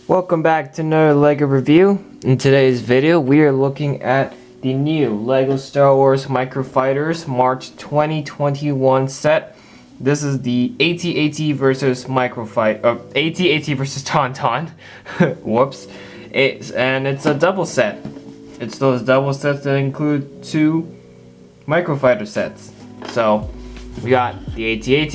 Welcome back to another LEGO review. In today's video, we are looking at the new LEGO Star Wars Microfighters March 2021 set. This is the AT-AT versus AT-AT versus Tauntaun. Whoops. And it's a double set. It's those double sets that include two Microfighter sets. So we got the AT-AT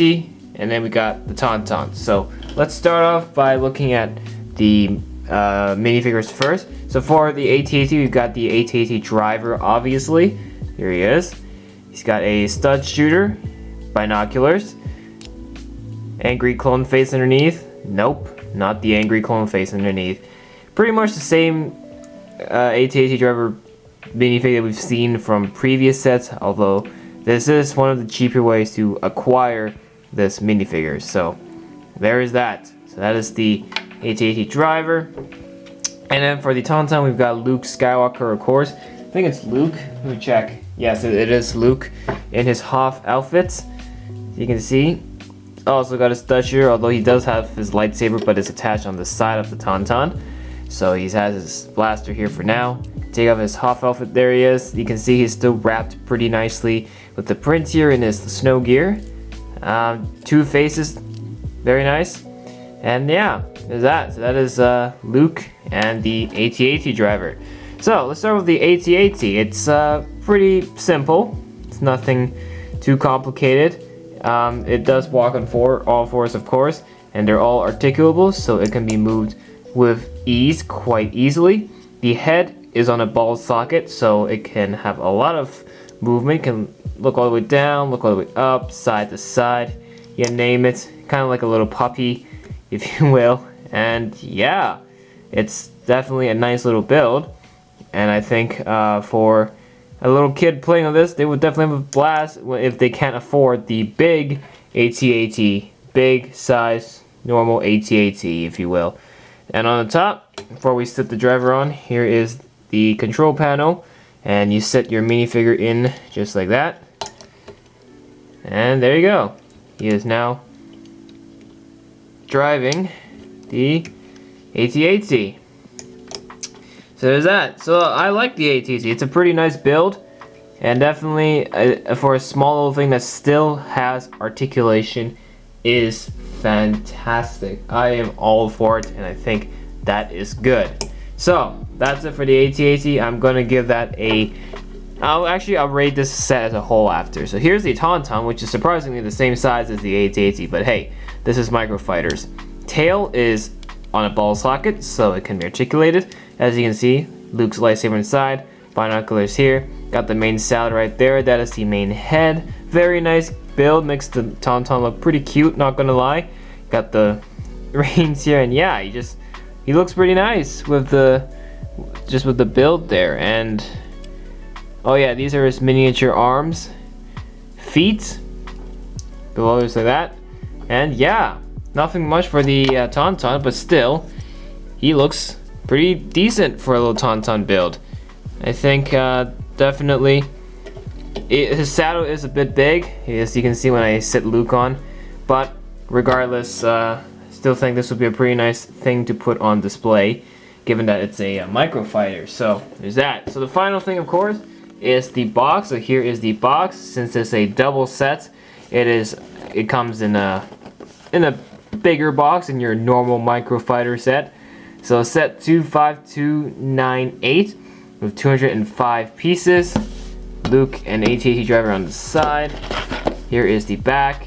and then we got the Tauntaun. So let's start off by looking at the minifigures first. So for the AT-AT, we've got the AT-AT driver, obviously. Here he is. He's got a stud shooter, binoculars, angry clone face underneath. Nope, not the angry clone face underneath. Pretty much the same AT-AT driver minifigure that we've seen from previous sets, although this is one of the cheaper ways to acquire this minifigure. So there is that. So that is the AT-AT driver. And then for the Tauntaun, we've got Luke Skywalker, of course. I think it's Luke. Let me check. Yes, it is Luke in his Hoth outfits. You can see. Also got a stud shooter, although he does have his lightsaber, but it's attached on the side of the Tauntaun. So he has his blaster here for now. Take off his Hoth outfit. There he is. You can see he's still wrapped pretty nicely with the print here in his snow gear. Two faces. Very nice. And yeah, there's that. So that is Luke and the AT-AT driver. So let's start with the AT-AT. It's pretty simple. It's nothing too complicated. It does walk on all fours, of course, and they're all articulable, so it can be moved with ease, quite easily. The head is on a ball socket, so it can have a lot of movement. It can look all the way down, look all the way up, side to side. You name it. Kind of like a little puppy, if you will. And yeah, it's definitely a nice little build, and I think for a little kid playing on this, they would definitely have a blast if they can't afford the big AT-AT, big size normal AT-AT, if you will. And on the top, before we set the driver on, here is the control panel, and you set your minifigure in just like that, and there you go. He is now driving the AT-AT. So there's that. So I like the AT-AT. It's a pretty nice build, and definitely for a small little thing that still has articulation is fantastic. I am all for it, and I think that is good. So that's it for the AT-AT. I'm gonna give that I'll rate this set as a whole after. So here's the Tauntaun, which is surprisingly the same size as the AT-AT, but hey, this is Microfighters. Tail is on a ball socket, so it can be articulated. As you can see, Luke's lightsaber inside, binoculars here, got the main salad right there. That is the main head. Very nice build, makes the Tauntaun look pretty cute, not gonna lie. Got the reins here, and yeah, he looks pretty nice with the build there. And oh yeah, these are his miniature arms, feet, below just like that. And yeah, nothing much for the Tauntaun, but still, he looks pretty decent for a little Tauntaun build. I think definitely his saddle is a bit big, as you can see when I sit Luke on, but regardless, still think this would be a pretty nice thing to put on display, given that it's a Microfighter. So there's that. So the final thing, of course, is the box. So here is the box. Since it's a double set, it comes in a bigger box than your normal Microfighter set. So set 25298 with 205 pieces. Luke and AT-AT driver on the side. Here is the back,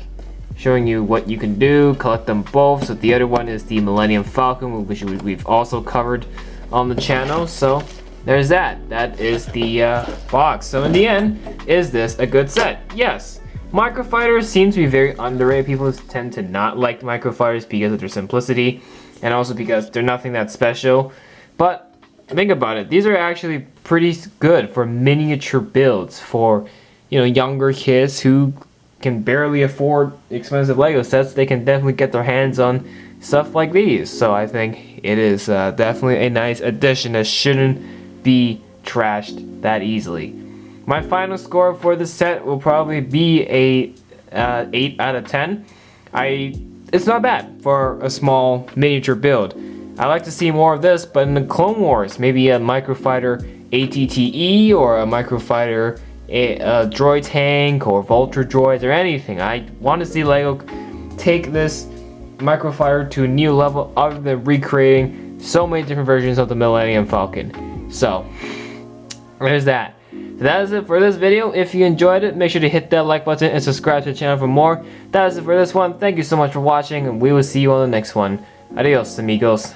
showing you what you can do. Collect them both. So the other one is the Millennium Falcon, which we've also covered on the channel. So there's that. That is the box. So in the end, is this a good set? Yes. Microfighters seem to be very underrated. People tend to not like Microfighters because of their simplicity, and also because they're nothing that special. But think about it, these are actually pretty good for miniature builds for, you know, younger kids who can barely afford expensive Lego sets. They can definitely get their hands on stuff like these. So I think it is definitely a nice addition that shouldn't be trashed that easily. My final score for this set will probably be a 8 out of 10. It's not bad for a small miniature build. I'd like to see more of this, but in the Clone Wars, maybe a Microfighter ATTE or a Microfighter a droid tank or Vulture droids or anything. I want to see LEGO take this Microfighter to a new level other than recreating so many different versions of the Millennium Falcon. So, there's that. So that is it for this video. If you enjoyed it, make sure to hit that like button and subscribe to the channel for more. That is it for this one. Thank you so much for watching, and we will see you on the next one. Adios, amigos.